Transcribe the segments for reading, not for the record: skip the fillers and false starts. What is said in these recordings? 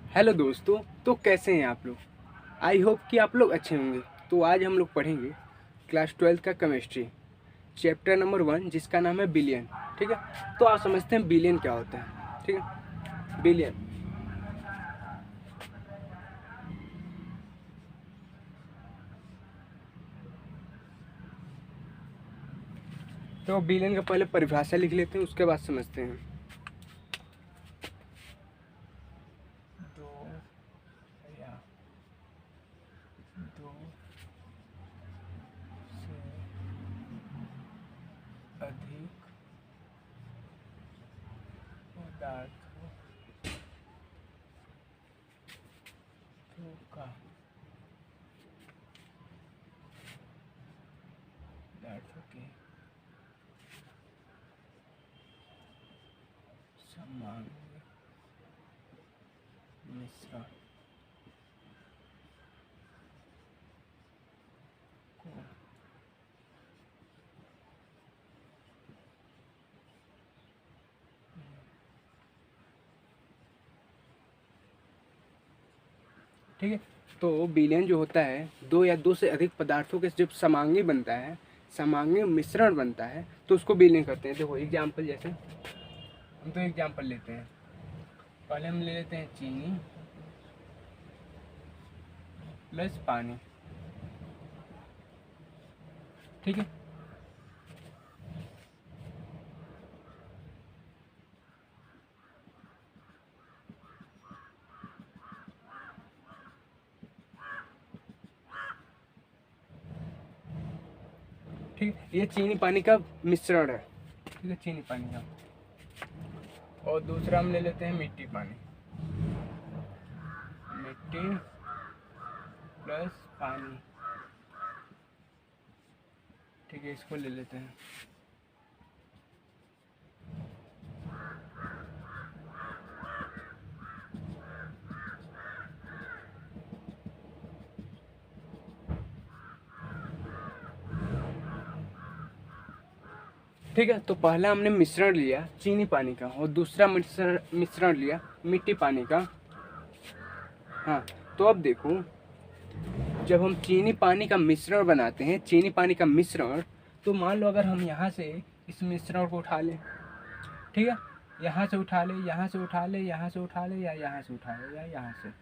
Hello दोस्तों। तो कैसे हैं आप लोग? आई होप कि आप लोग अच्छे होंगे। तो आज हम लोग पढ़ेंगे क्लास 12 का केमिस्ट्री, चैप्टर नंबर 1, जिसका नाम है बिलियन। ठीक है, तो आप समझते हैं बिलियन क्या होता है। ठीक है, बिलियन। तो बिलियन का पहले परिभाषा लिख लेते हैं, उसके बाद समझते हैं। दो या दो से अधिक पदार्थों का पदार्थों के सामान्य मिश्रण को ठीक है, तो बिलियन जो होता है दो या दो से अधिक पदार्थों के जब समांगी बनता है, समांगी मिश्रण बनता है, तो उसको बिलियन करते हैं। देखो एग्जाम्पल, जैसे हम तो एग्जाम्पल लेते हैं। पहले हम ले लेते हैं चीनी प्लस पानी। ठीक है, ठीक है, ये चीनी पानी का मिश्रण है। ठीक है, चीनी पानी का। और दूसरा हम ले लेते हैं मिट्टी पानी, मिट्टी प्लस पानी। ठीक है, इसको ले लेते हैं। ठीक है, तो पहला हमने मिश्रण लिया चीनी पानी का, और दूसरा मिश्रण लिया मिट्टी पानी का। हाँ, तो अब देखो, जब हम चीनी पानी का मिश्रण बनाते हैं, चीनी पानी का मिश्रण, तो मान लो अगर हम यहाँ से इस मिश्रण को उठा लें, ठीक है, यहाँ से उठा ले, यहाँ से उठा ले, यहाँ से उठा ले, या यहाँ से उठा ले, या यहाँ से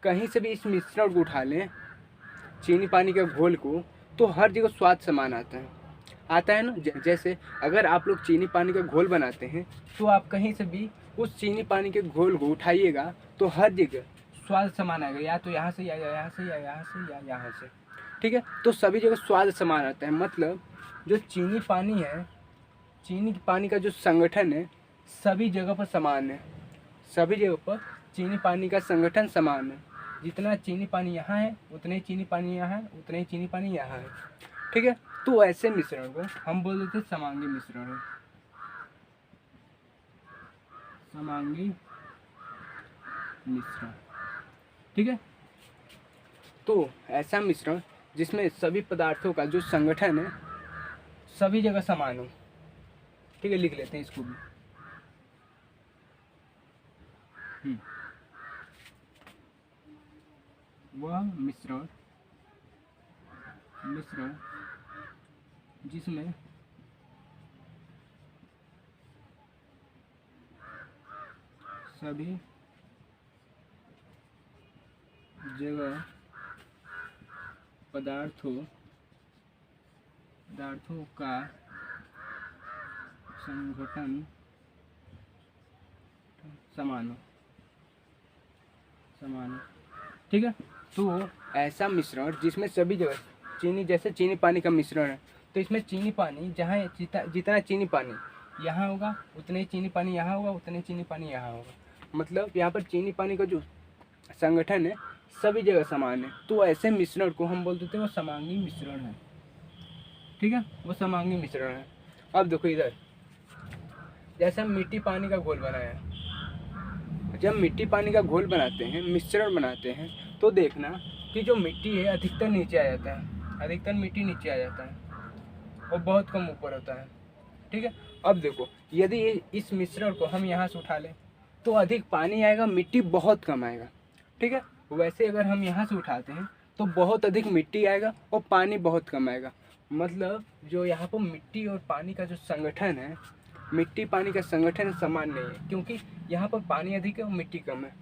कहीं से भी इस मिश्रण को उठा लें, चीनी पानी के घोल को, तो हर जगह स्वाद समान आता है ना। जैसे अगर आप लोग चीनी पानी का घोल बनाते हैं, तो आप कहीं से भी उस चीनी पानी के घोल को उठाइएगा, तो हर जगह स्वाद समान आएगा, या तो यहाँ से, या यहाँ से, या यहाँ से, या यहाँ से। ठीक है, तो सभी जगह स्वाद समान आता है। मतलब जो चीनी पानी है, चीनी पानी का जो संगठन है, सभी जगह पर समान है। सभी जगह पर चीनी पानी का संगठन समान है। जितना चीनी पानी यहाँ है, उतने ही चीनी पानी यहाँ है, उतने ही चीनी पानी यहाँ है। ठीक है, तो ऐसे मिश्रण को हम बोल देते हैं समांगी मिश्रण है। समांगी मिश्रण। ठीक है, तो ऐसा मिश्रण जिसमें सभी पदार्थों का जो संगठन है सभी जगह समान हो। ठीक है, लिख लेते हैं इसको भी। वह मिश्रण जिसमें सभी जगह पदार्थों का संगठन समान हो। ठीक है, तो ऐसा मिश्रण जिसमें सभी जगह चीनी, जैसे चीनी पानी का मिश्रण है, तो इसमें चीनी पानी जहाँ जितना चीनी पानी यहाँ होगा, उतने ही चीनी पानी यहाँ होगा, उतने ही चीनी पानी यहाँ होगा। मतलब यहाँ पर चीनी पानी का जो संगठन है सभी जगह समान है। तो ऐसे मिश्रण को हम बोल देते हैं वो समांगी मिश्रण है। ठीक है, वो समांगी मिश्रण है। अब देखो इधर, जैसे हम मिट्टी पानी का घोल बनाया, जब मिट्टी पानी का घोल बनाते हैं, मिश्रण बनाते हैं, तो देखना कि जो मिट्टी है अधिकतर नीचे आ जाता है, अधिकतर मिट्टी नीचे आ जाता है और बहुत कम ऊपर होता है। ठीक है, अब देखो यदि इस मिश्रण को हम यहाँ से उठा लें, तो अधिक पानी आएगा, मिट्टी बहुत कम आएगा। ठीक है। वैसे अगर हम यहाँ से उठाते हैं तो बहुत अधिक मिट्टी आएगा और पानी बहुत कम आएगा। मतलब जो यहाँ पर मिट्टी और पानी का जो संगठन है, मिट्टी पानी का संगठन समान नहीं है, क्योंकि यहाँ पर पानी अधिक है और मिट्टी कम है।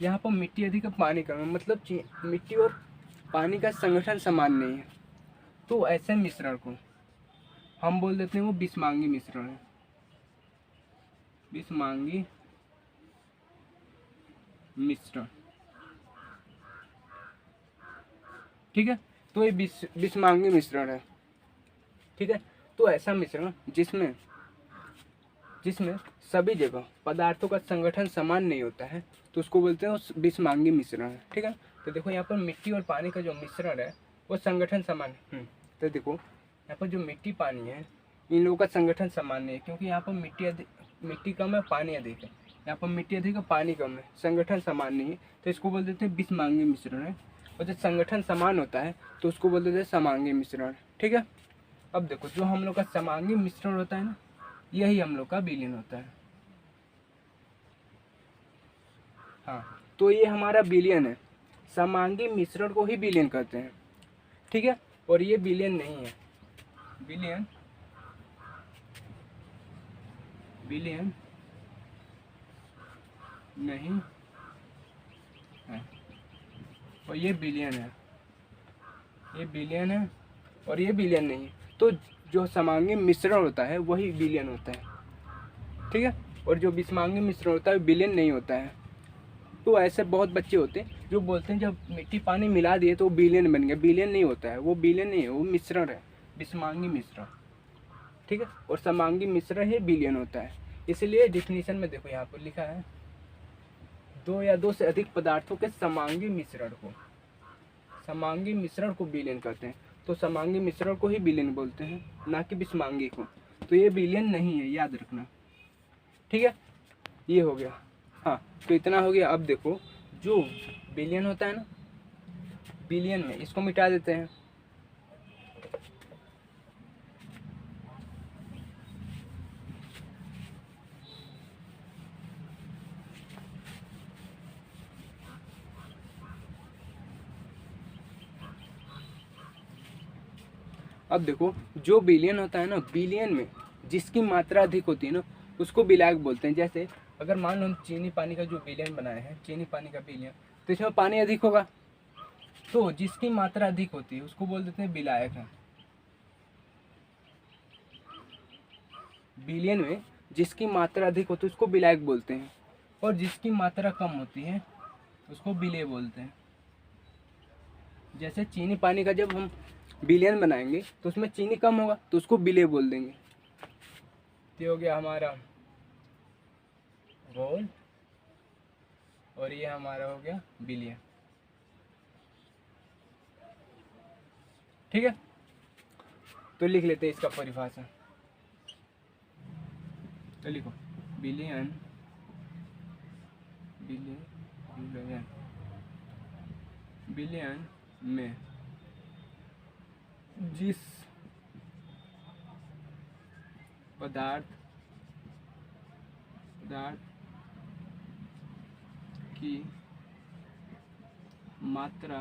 यहाँ पर मिट्टी अधिक है, पानी कम है, मतलब मिट्टी और पानी का संगठन समान नहीं है। तो ऐसे मिश्रण को हम बोल देते हैं वो बिस्मांगी मिश्रण है, बिस्मांगी मिश्रण। ठीक है, तो ये बिस्मांगी मिश्रण है। ठीक है, तो ऐसा मिश्रण जिसमें जिसमें सभी जगह पदार्थों का संगठन समान नहीं होता है, तो उसको बोलते हैं वो बिस्मांगी मिश्रण है। ठीक है, तो देखो यहाँ पर मिट्टी और पानी का जो मिश्रण है वो संगठन समान है। तो देखो यहाँ पर जो मिट्टी पानी है, इन लोगों का संगठन समान नहीं है, क्योंकि यहाँ पर मिट्टी कम है, पानी अधिक है। यहाँ पर मिट्टी अधिक है, पानी कम है, संगठन समान नहीं है, तो इसको बोल देते हैं बिस्मांगी मिश्रण है। और जब संगठन समान होता है तो उसको बोल देते हैं समांगी मिश्रण। ठीक है, अब देखो जो हम लोग का समांगी मिश्रण होता है ना, यही हम लोग का विलीन होता है। हाँ, तो ये हमारा विलयन है, समांगी मिश्रण को ही विलयन कहते हैं। ठीक है, और ये विलयन नहीं है, विलयन नहीं है, और ये विलयन है, ये विलयन है और ये विलयन नहीं है। तो जो समांगी मिश्रण होता है वही विलयन होता है। ठीक है, और जो बिस्मांगी मिश्रण होता है विलयन नहीं होता है। तो ऐसे बहुत बच्चे होते हैं जो बोलते हैं जब मिट्टी पानी मिला दिए तो वो विलयन बन गया। विलयन नहीं होता है, वो विलयन नहीं है, वो मिश्रण है, बिस्मांगी मिश्रण। ठीक है, और समांगी मिश्रण ही विलयन होता है। इसलिए डिफिनीशन में देखो यहाँ पर लिखा है, दो या दो से अधिक पदार्थों के समांगी मिश्रण को विलयन कहते हैं। तो समांगी मिश्रण को ही विलयन बोलते हैं, ना कि बिस्मांगी को। तो ये विलयन नहीं है, याद रखना। ठीक है, ये हो गया। हाँ, तो इतना हो गया। अब देखो जो विलयन होता है ना, विलयन में इसको मिटा देते हैं। अब देखो जो विलयन होता है ना, विलयन में जिसकी मात्रा अधिक होती है ना, उसको विलायक बोलते हैं। जैसे अगर मान लो हम चीनी पानी का जो विलयन बनाए हैं, चीनी पानी का विलयन, तो इसमें पानी अधिक होगा, तो जिसकी मात्रा अधिक होती है उसको बोल देते हैं विलायक है। विलयन में जिसकी मात्रा अधिक होती है उसको विलायक बोलते हैं, और जिसकी मात्रा कम होती है उसको विलेय बोलते हैं। जैसे चीनी पानी का जब हम विलयन बनाएंगे तो उसमें चीनी कम होगा तो उसको विलेय बोल देंगे। ये हो गया हमारा घोल, और ये हमारा हो गया विलयन। ठीक है, तो लिख लेते हैं इसका परिभाषा। तो लिखो विलयन में जिस पदार्थ की मात्रा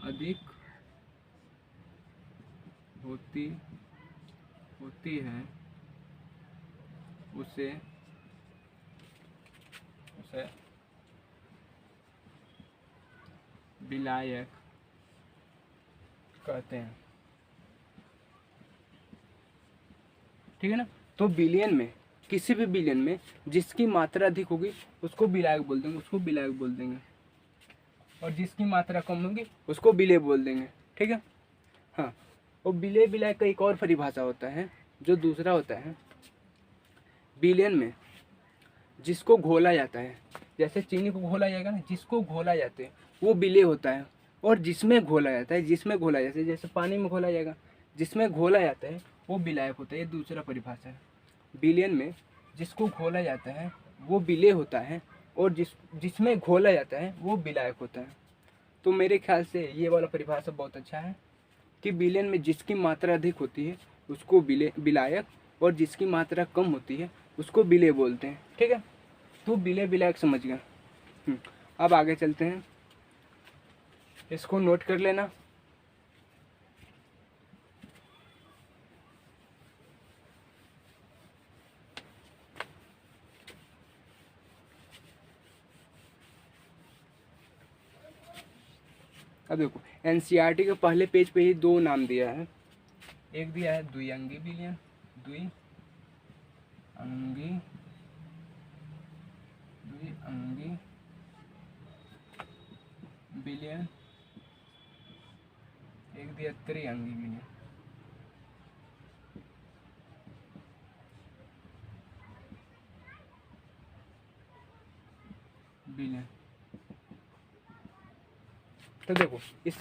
अधिक होती है उसे विलायक कहते हैं। ठीक है ना, तो विलयन में, किसी भी विलयन में जिसकी मात्रा अधिक होगी उसको विलायक बोल देंगे, और जिसकी मात्रा कम होगी उसको विलेय बोल देंगे। ठीक है, हाँ, और विलेय विलायक का एक और परिभाषा होता है जो दूसरा होता है, विलयन में जिसको घोला जाता है, जैसे चीनी को घोला जाएगा ना, जिसको घोला जाते हैं वो विलेय होता है, और जिसमें घोला जाता है, जैसे पानी में घोला जाएगा, जिसमें घोला जाता है वो विलायक होता है। ये दूसरा परिभाषा है। विलयन में जिसको घोला जाता है वो विलेय होता है, और जिसमें घोला जाता है वो विलायक होता है। तो मेरे ख्याल से ये वाला परिभाषा बहुत अच्छा है कि विलयन में जिसकी मात्रा अधिक होती है उसको विलायक, और जिसकी मात्रा कम होती है उसको विलेय बोलते हैं। ठीक है, तो विलय विलायक समझ गया। अब आगे चलते हैं, इसको नोट कर लेना। अब देखो एनसीईआरटी के पहले पेज पे ही दो नाम दिया है। एक दिया है द्विअंगी विलयन, द्विअंगी द्विअंगी विलयन, एक दिया त्रिअंगी विलयन। विलयन तो देखो इस,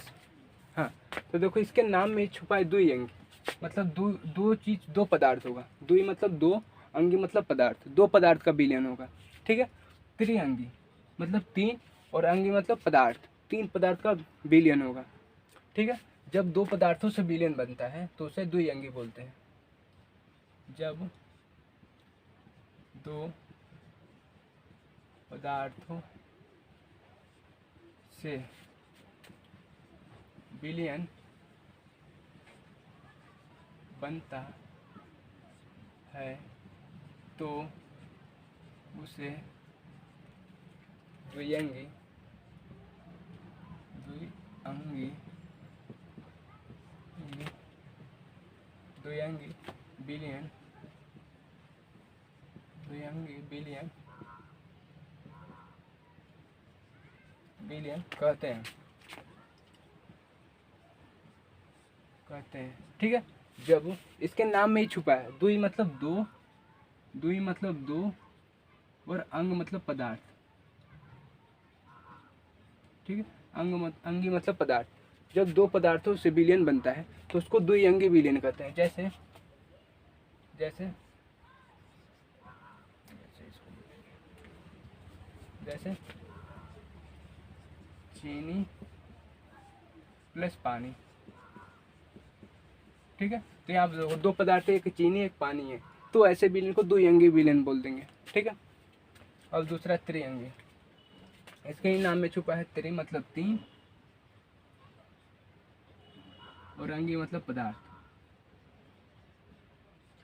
हाँ तो देखो इसके नाम में छुपा है द्विअंगी, मतलब दो चीज, दो पदार्थ होगा। द्वि मतलब दो, अंगी मतलब पदार्थ, दो पदार्थ का विलयन होगा। ठीक है। त्रिअंगी मतलब तीन, और अंगी मतलब पदार्थ, तीन पदार्थ का विलयन होगा। ठीक है। जब दो पदार्थों से विलयन बनता है तो उसे द्विअंगी बोलते हैं। जब दो पदार्थों से विलयन बनता है तो उसे द्विअंगी द्विअंगी द्विअंगी विलयन द्विअंगी विलयन विलयन कहते हैं। ठीक है। जब इसके नाम में ही छुपा है, द्वि मतलब दो, द्वि मतलब दो, और अंग मतलब पदार्थ। ठीक है। अंगी मतलब पदार्थ। जब दो पदार्थों से विलयन बनता है तो उसको द्विअंगी विलयन कहते हैं। जैसे जैसे जैसे चीनी प्लस पानी। ठीक है। तो यहाँ पे देखो दो पदार्थ है, एक चीनी एक पानी है, तो ऐसे विलयन को द्विअंगी विलयन बोल देंगे। ठीक है। और दूसरा त्रिअंगी, इसके ही नाम में छुपा है। त्रि मतलब तीन, और अंगी मतलब पदार्थ,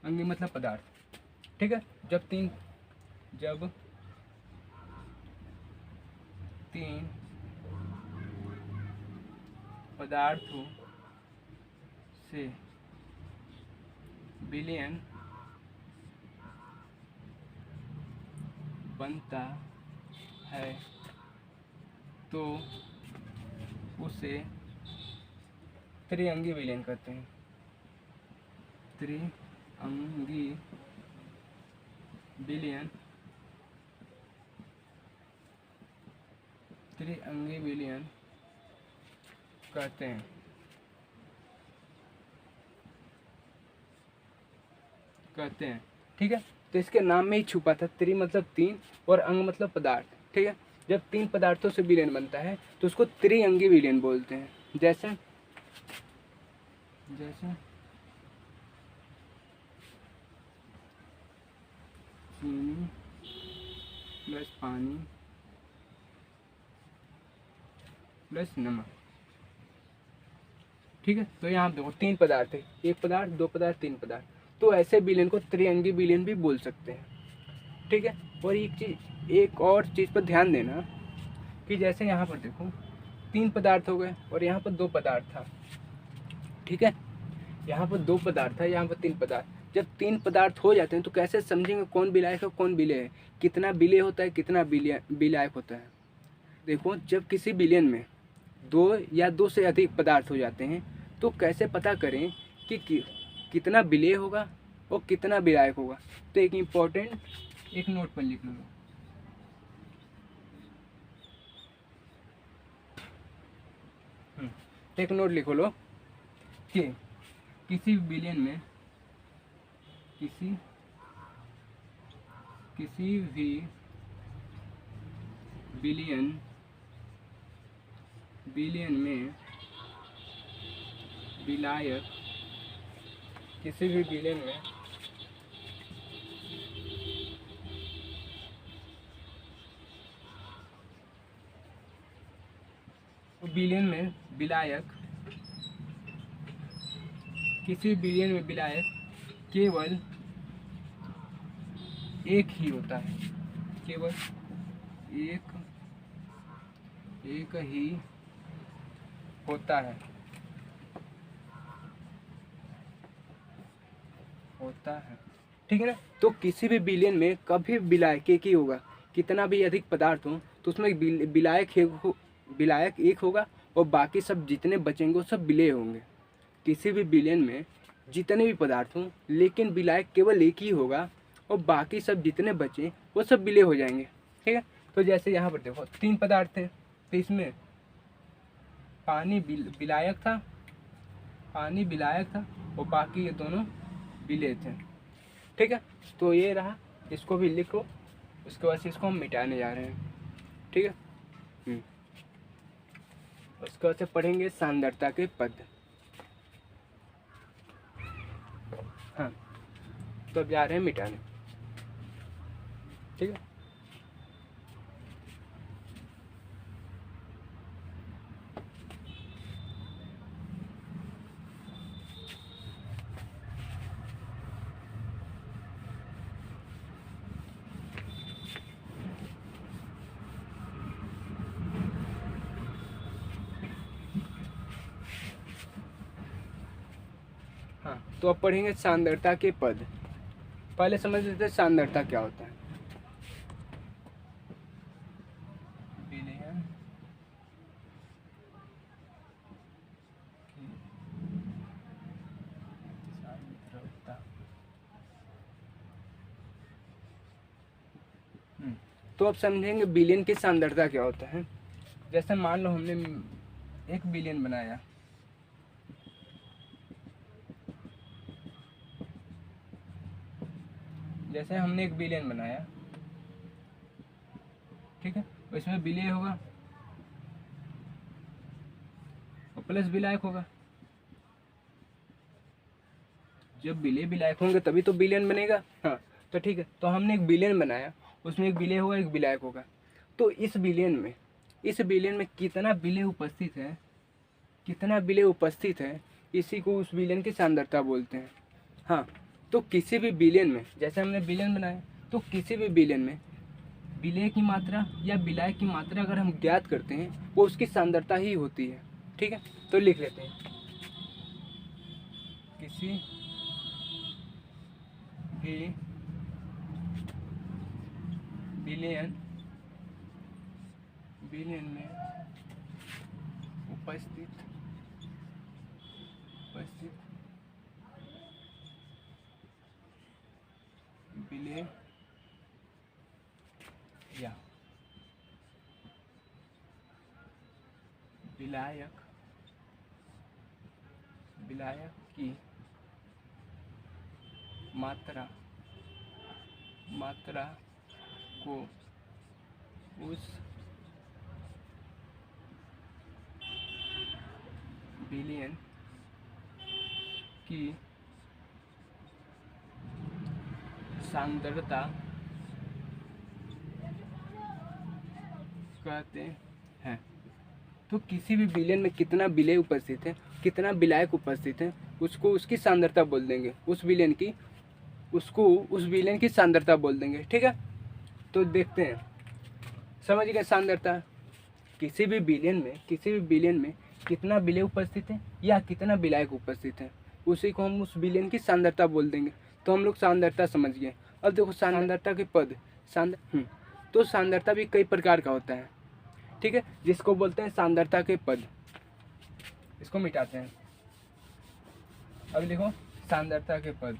अंगी मतलब पदार्थ। ठीक है। जब तीन पदार्थों से विलयन बनता है तो उसे त्रिअंगी विलयन कहते हैं। त्रिअंगी विलयन त्रिअंगी विलयन कहते हैं। ठीक है। तो इसके नाम में ही छुपा था, त्रि मतलब तीन और अंग मतलब पदार्थ। ठीक है। जब तीन पदार्थों से विलयन बनता है तो उसको त्रिअंगी विलयन बोलते हैं। जैसे चीनी प्लस पानी प्लस नमक। ठीक है। तो यहाँ देखो तीन पदार्थ है, एक पदार्थ, दो पदार्थ, तीन पदार्थ, तो ऐसे विलयन को त्रिअंगी विलयन भी बोल सकते हैं। ठीक है। और एक और चीज़ पर ध्यान देना कि जैसे यहाँ पर देखो तीन पदार्थ हो गए और यहाँ पर दो पदार्थ था। ठीक है। यहाँ पर दो पदार्थ है, यहाँ पर तीन पदार्थ। जब तीन पदार्थ हो जाते हैं तो कैसे समझेंगे कौन विलायक है कौन विलेय है, कितना विलेय होता है कितना विलायक होता है। देखो जब किसी विलयन में दो या दो से अधिक पदार्थ हो जाते हैं तो कैसे पता करें कि कितना विलेय होगा और कितना विलायक होगा। तो एक इम्पोर्टेंट एक नोट पर लिख लो। एक नोट लिखो लो कि किसी विलयन में किसी भी विलयन में विलायक, किसी भी विलयन में विलयन में विलायक, किसी विलयन में विलायक केवल एक ही होता है, केवल एक ही होता है, ठीक है ना। तो किसी भी विलयन में कभी विलायक एक ही होगा, कितना भी अधिक पदार्थ हो तो उसमें विलायक एक होगा और बाकी सब जितने बचेंगे वो सब विलेय होंगे। किसी भी विलयन में जितने भी पदार्थ हों लेकिन विलायक केवल एक ही होगा और बाकी सब जितने बचे वो सब विलेय हो जाएंगे, ठीक है। तो जैसे यहाँ पर देखो 3 पदार्थ थे, तो इसमें पानी विलायक था, और बाकी ये दोनों विलेय थे, ठीक है। तो ये रहा, इसको भी लिखो, उसके बाद से इसको हम मिटाने जा रहे हैं, ठीक है। उसके बाद से पढ़ेंगे सांद्रता के पद। हाँ, तो अब जा रहे हैं मिटाने, ठीक है। हाँ, तो अब पढ़ेंगे सांद्रता के पद। पहले समझ लेते हैं सांद्रता क्या होता है। विलयन की सांद्रता। तो अब समझेंगे विलयन की सांद्रता क्या होता है। जैसे मान लो हमने एक विलयन बनाया, जैसे हमने एक विलयन बनाया, ठीक है, इसमें विलेय होगा और प्लस विलायक होगा। जब विलेय विलायक होंगे तभी तो विलयन बनेगा। हाँ, तो ठीक है, तो हमने एक विलयन बनाया, उसमें एक विलेय होगा, एक विलायक होगा। तो इस विलयन में कितना विलेय उपस्थित है, इसी को उस विलयन की सांद्रता बोलते हैं। हाँ, तो किसी भी विलयन में, जैसे हमने विलयन बनाया, तो किसी भी विलयन में विलेय की मात्रा या विलायक की मात्रा अगर हम ज्ञात करते हैं वो उसकी सांद्रता ही होती है, ठीक है। तो लिख लेते हैं, किसी भी विलयन में उपस्थित विलेय या विलायक की मात्रा को उस विलयन की सांद्रता कहते हैं। तो किसी भी विलयन में कितना विलेय उपस्थित है, कितना विलायक उपस्थित है, उसको उसकी सांद्रता बोल देंगे, उस विलयन की सांद्रता बोल देंगे, ठीक है। तो देखते हैं, समझ गए सांद्रता। किसी भी विलयन में कितना विलेय उपस्थित है या कितना विलायक उपस्थित है, उसी को हम उस विलयन की सांद्रता बोल देंगे। तो हम लोग सांद्रता समझ गए। अब देखो सांद्रता के पद। तो सांद्रता भी कई प्रकार का होता है, ठीक है, जिसको बोलते हैं सांद्रता के पद। इसको मिटाते हैं। अब लिखो सांद्रता के पद।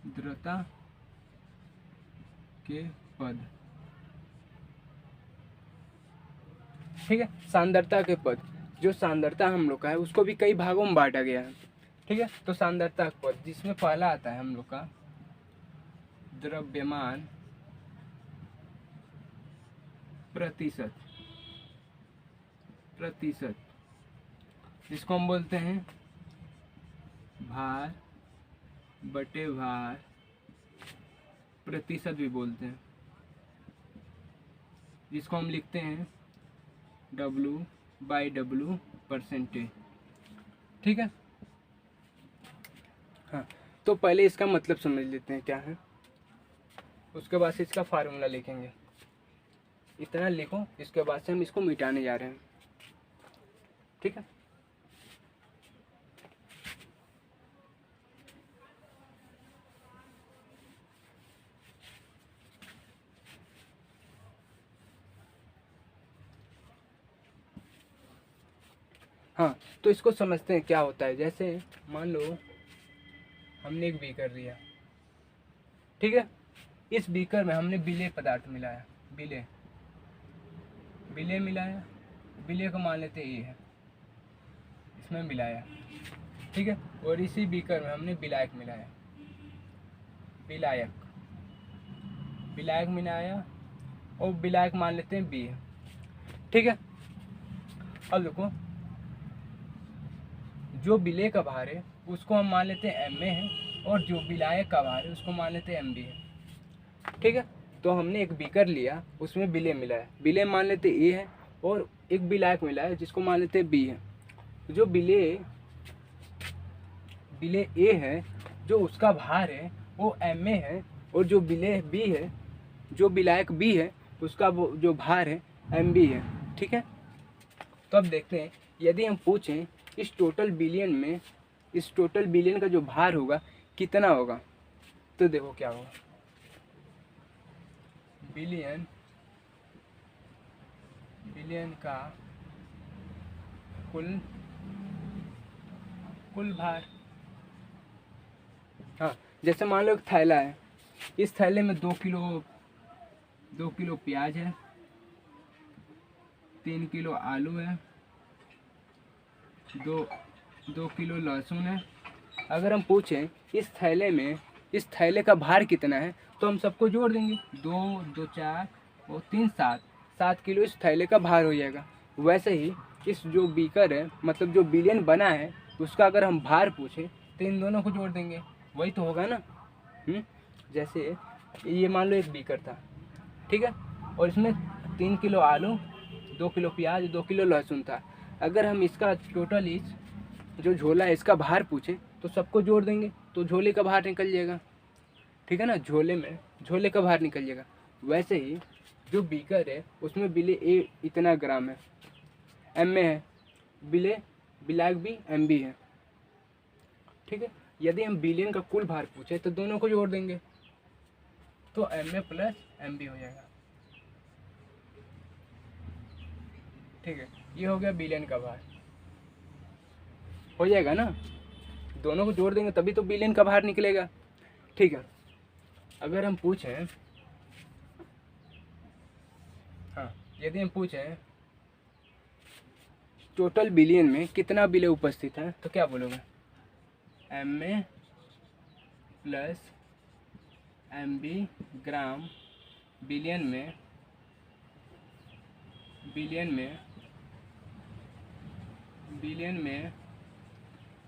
सांद्रता के पद, ठीक है। सांद्रता के पद, जो सांद्रता हम लोग का है उसको भी कई भागों में बांटा गया है, ठीक है। तो सांद्रता के पद, जिसमें पहला आता है हम लोग का द्रव्यमान प्रतिशत, जिसको हम बोलते हैं भार बटे भार प्रतिशत भी बोलते हैं, जिसको हम लिखते हैं W/W परसेंटेज। ठीक है। हाँ, तो पहले इसका मतलब समझ लेते हैं क्या है, उसके बाद से इसका फार्मूला लिखेंगे। इतना लिखो, इसके बाद से हम इसको मिटाने जा रहे हैं। ठीक है। हाँ, तो इसको समझते हैं क्या होता है। जैसे मान लो हमने एक बीकर लिया, ठीक है। इस बीकर में हमने विलेय पदार्थ मिलाया, विलेय मिलाया, विलेय को मान लेते ए है, इसमें मिलाया, ठीक है। और इसी बीकर में हमने विलायक मिलाया, विलायक मिलाया, और विलायक मान लेते हैं बी है, ठीक है। अब देखो, जो विलेय का भार है उसको हम मान लेते हैं एम ए है, और जो विलायक का भार है उसको मान लेते हैं एम बी है, ठीक है। तो हमने एक बीकर लिया, उसमें विलेय मिलाया, विलेय मान लेते ए है, और एक विलायक मिलाया जिसको मान लेते हैं बी है। जो विलेय ए है, जो उसका भार है वो एम ए है, और जो विलेय बी है, जो विलायक बी है, उसका वो जो भार है एम बी है, ठीक है। तो अब देखते हैं, यदि हम पूछें इस टोटल बिलियन का जो भार होगा कितना होगा, तो देखो क्या होगा। बिलियन का कुल भार। हाँ, जैसे मान लो एक थैला है, इस थैले में 2 किलो प्याज है, 3 किलो आलू है, 2 किलो लहसुन है। अगर हम पूछें इस थैले का भार कितना है, तो हम सबको जोड़ देंगे, 2 4 और 3 7 किलो इस थैले का भार हो जाएगा। वैसे ही इस जो बीकर है, मतलब जो बिलियन बना है, उसका अगर हम भार पूछें तो इन दोनों को जोड़ देंगे, वही तो होगा ना। जैसे ये मान लो एक बीकर था, ठीक है, और इसमें 3 किलो आलू, 2 किलो प्याज, 2 किलो लहसुन था। अगर हम इसका टोटल जो झोला है इसका भार पूछें तो सबको जोड़ देंगे, तो झोले का भार निकल जाएगा, ठीक है ना। झोले का भार निकल जाएगा। वैसे ही जो बीकर है उसमें विलेय ए इतना ग्राम है, एम ए है, विलायक भी एम बी है, ठीक है। यदि हम बिलियन का कुल भार पूछे तो दोनों को जोड़ देंगे, तो M A plus M B हो जाएगा, ठीक है। ये हो गया बिलियन का भार, हो जाएगा ना। दोनों को जोड़ देंगे तभी तो बिलियन का भार निकलेगा, ठीक है। अगर हम पूछें, हाँ, यदि हम पूछें टोटल बिलियन में कितना विलेय उपस्थित है, तो क्या बोलोगे। M A plus M B gram बिलियन में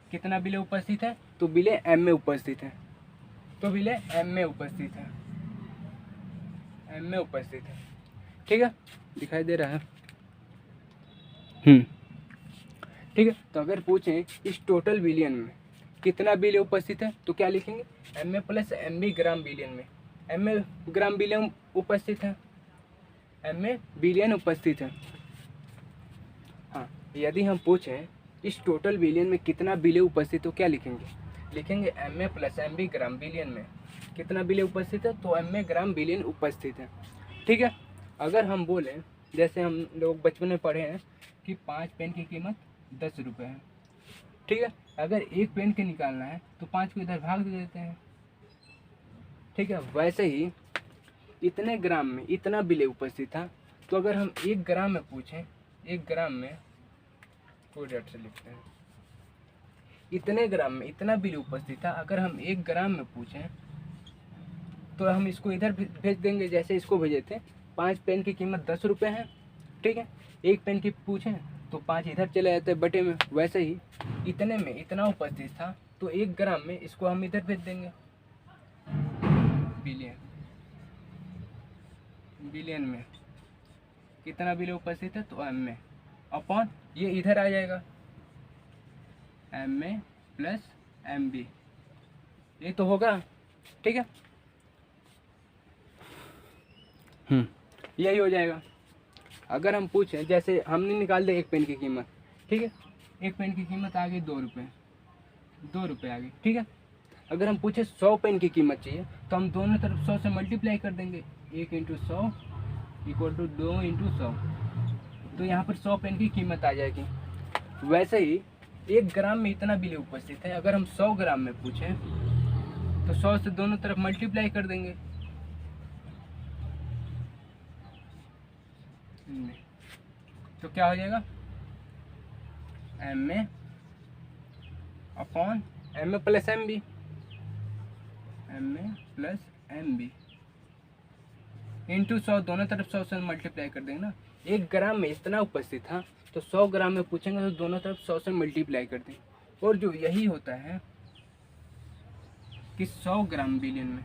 कितना विलेय उपस्थित है, तो विलेय एम में उपस्थित है, ठीक है। दिखाई दे रहा है। ठीक है। तो अगर पूछें इस टोटल बिलियन में कितना विलेय उपस्थित है, तो क्या लिखेंगे, M A plus M B gram बिलियन में। एम ए ग्राम बिलियन उपस्थित है, एम ए बिलियन उपस्थित है। हाँ, यदि हम पूछें इस टोटल बिलियन में कितना विलेय उपस्थित, तो क्या लिखेंगे M A plus M B gram बिलियन में कितना विलेय उपस्थित है, तो एम ए ग्राम बिलियन उपस्थित है, ठीक है। अगर हम बोलें, जैसे हम लोग बचपन में पढ़े हैं कि 5 पेन की कीमत 10 रुपये है, ठीक है। अगर एक पेन के निकालना है तो 5 को इधर भाग दे देते हैं, ठीक है। वैसे ही इतने ग्राम में इतना विलेय उपस्थित था, तो अगर हम 1 ग्राम में पूछें, 1 ग्राम में कोई डट से लिखते हैं, इतने ग्राम में इतना विलेय उपस्थित था, अगर हम 1 ग्राम में पूछें तो हम इसको इधर भेज देंगे, जैसे इसको भेजे थे। 5 पेन की कीमत 10 रुपये है, ठीक है। 1 पेन की पूछें तो 5 इधर चले जाते हैं बटे में। वैसे ही इतने में इतना उपस्थित था, तो 1 ग्राम में इसको हम इधर भेज देंगे, बिलियन में, कितना विलेय उपस्थित है तो एम में, अपॉन ये इधर आ जाएगा एम में प्लस एम बी, ये तो होगा। ठीक है, यही हो जाएगा। अगर हम पूछें, जैसे हमने निकाल दिया एक पेन की कीमत, ठीक है, एक पेन की कीमत आ गई 2 रुपये, 2 रुपये आ गई। ठीक है, अगर हम पूछे 100 पेन की कीमत चाहिए तो हम दोनों तरफ 100 से मल्टीप्लाई कर देंगे, 1 इंटू 100 इक्वल टू 2 इंटू 100, तो यहाँ पर 100 पेन की कीमत आ जाएगी। वैसे ही 1 ग्राम में इतना विलेय उपस्थित है, अगर हम 100 ग्राम में पूछें तो 100 से दोनों तरफ मल्टीप्लाई कर देंगे, तो क्या हो जाएगा एम में अपॉन एम में प्लस एम बी, एम में प्लस एम बी इंटू 100, दोनों तरफ 100 से मल्टीप्लाई कर देंगे ना। 1 ग्राम में इतना उपस्थित था तो 100 ग्राम में पूछेंगे तो दोनों तरफ 100 से मल्टीप्लाई कर देंगे। और जो यही होता है कि 100 ग्राम बिलियन में,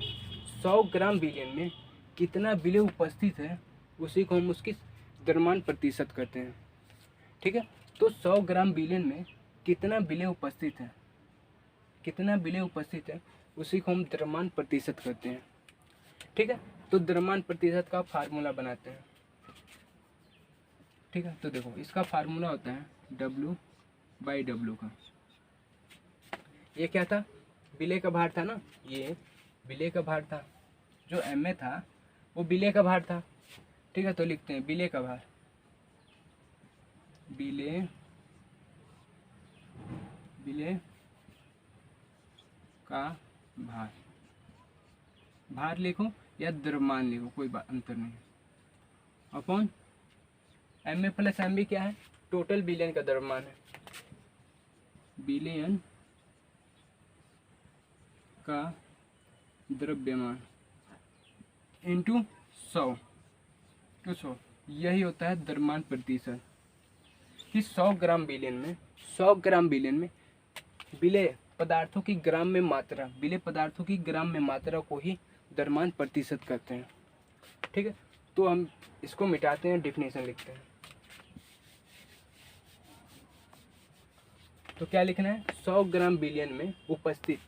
100 ग्राम बिलियन में कितना विलेय उपस्थित है, उसी को हम उसकी द्रव्यमान प्रतिशत कहते हैं। ठीक है, तो 100 ग्राम बिलियन में कितना विलेय उपस्थित है, कितना विलेय उपस्थित है, उसी को हम द्रव्यमान प्रतिशत कहते हैं। ठीक है, तो द्रव्यमान प्रतिशत का फार्मूला बनाते हैं। ठीक है, तो देखो इसका फार्मूला होता है W/W का। ये क्या था, विलेय का भार था ना, ये विलेय का भार था, जो एम में था वो विलेय का भार था। ठीक है, तो लिखते हैं विलेय का भार, विलेय का भार, भार लिखो या द्रव्यमान लिखो, कोई अंतर नहीं। अपॉन एम में प्लस एम बी क्या है, टोटल बिलियन का द्रव्यमान है, बिलियन का द्रव्यमान इंटू 100, तो 100, यही होता है द्रव्यमान प्रतिशत। कि 100 ग्राम बिलियन में, 100 ग्राम बिलियन में विलेय पदार्थों की ग्राम में मात्रा, विलेय पदार्थों की ग्राम में मात्रा को ही द्रव्यमान प्रतिशत कहते हैं। ठीक है, तो हम इसको मिटाते हैं, डेफिनेशन लिखते हैं। तो क्या लिखना है, 100 ग्राम बिलियन में उपस्थित,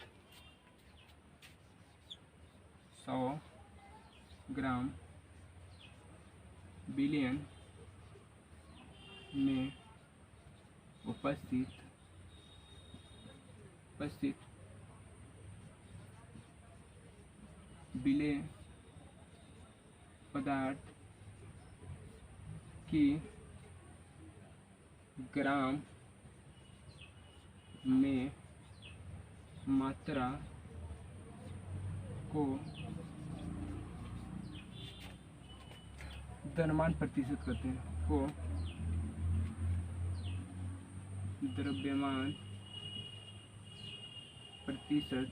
100 ग्राम बिलियन में उपस्थित विलेय पदार्थ की ग्राम में मात्रा को द्रव्यमान प्रतिशत कहते हैं, को द्रव्यमान प्रतिशत,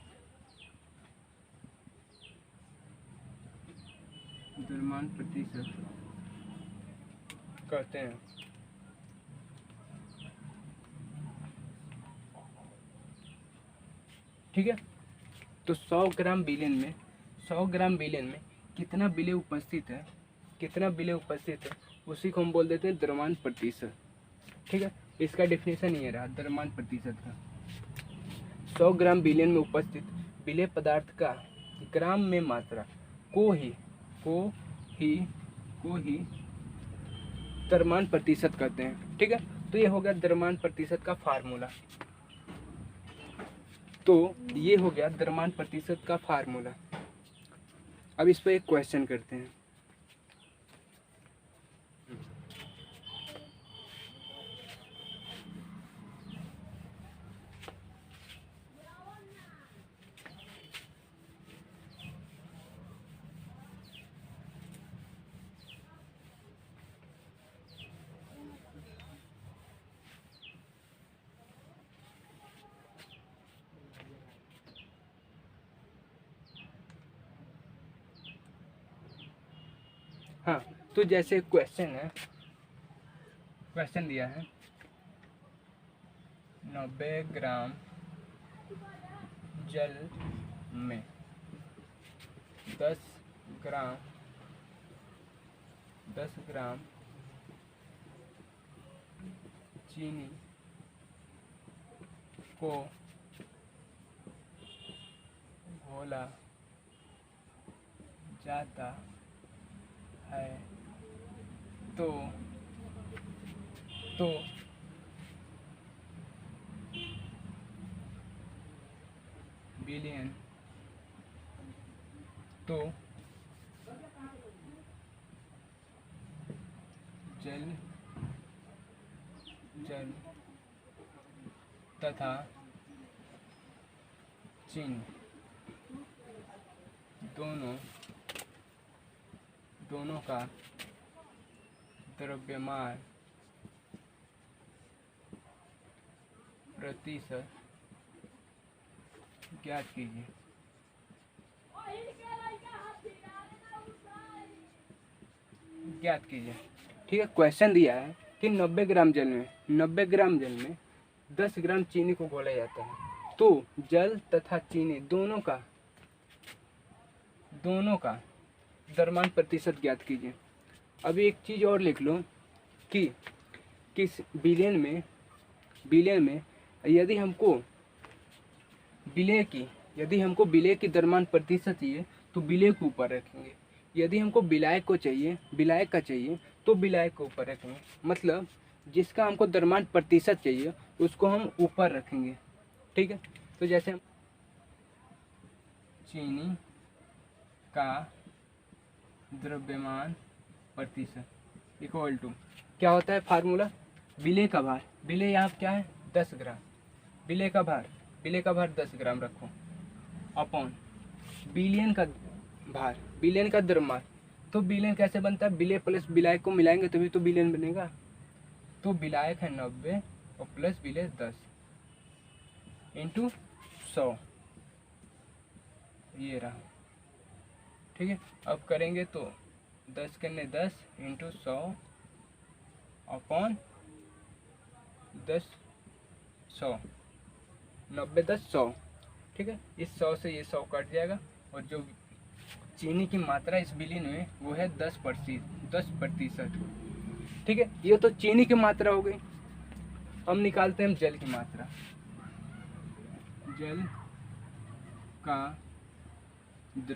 द्रव्यमान प्रतिशत कहते हैं। ठीक है, तो 100 ग्राम बिलियन में, 100 ग्राम बिलियन में कितना विलेय उपस्थित है, कितना विलेय उपस्थित है, उसी को हम बोल देते हैं द्रव्यमान प्रतिशत। ठीक है, इसका डेफिनेशन ये रहा द्रव्यमान प्रतिशत का, 100 ग्राम बिलियन में उपस्थित विलेय पदार्थ का ग्राम में मात्रा को ही द्रव्यमान प्रतिशत कहते हैं। ठीक है, तो ये हो गया द्रव्यमान प्रतिशत का फार्मूला। तो ये हो गया द्रव्यमान प्रतिशत का फार्मूला। अब इस पर एक क्वेश्चन करते हैं। हाँ, तो जैसे क्वेश्चन है, क्वेश्चन दिया है 90 ग्राम जल में 10 ग्राम चीनी को घोला जाता है तो बिलियन तो जल तथा चीनी दोनों का द्रव्यमान प्रतिशत ज्ञात कीजिए। ठीक है, क्वेश्चन दिया है कि 90 ग्राम जल में 10 ग्राम चीनी को घोला जाता है, तो जल तथा चीनी दोनों का द्रव्यमान प्रतिशत ज्ञात कीजिए। अभी एक चीज़ और लिख लो कि किस बिलियन में यदि हमको विलय की द्रव्यमान प्रतिशत चाहिए तो विलय को ऊपर रखेंगे, यदि हमको विलायक का चाहिए तो विलायक को ऊपर रखेंगे। मतलब जिसका हमको द्रव्यमान प्रतिशत चाहिए उसको हम ऊपर रखेंगे। ठीक है, तो जैसे चीनी का द्रव्यमान प्रतिशत इक्वल टू क्या होता है फार्मूला, विलय का भार। विलय यहाँ क्या है 10 ग्राम, विलय का भार 10 ग्राम रखो अपॉन बिलियन का भार, बिलियन का द्रव्यमान। तो बिलियन कैसे बनता है, विलय प्लस विलायक को मिलाएंगे तभी तो बिलियन बनेगा। तो विलायक है 90 और प्लस विलय 10 इंटू 100, ये रहा। ठीक है, अब करेंगे तो 10 करने 10 इंटू 100 अपॉन 10 100, 90 10 100। ठीक है, इस 100 से ये 100 कट जाएगा और जो चीनी की मात्रा इस बिलियन में वो है 10%। ठीक है, ये तो चीनी की मात्रा हो गई। हम निकालते हैं जल की मात्रा। जल का द्रव्य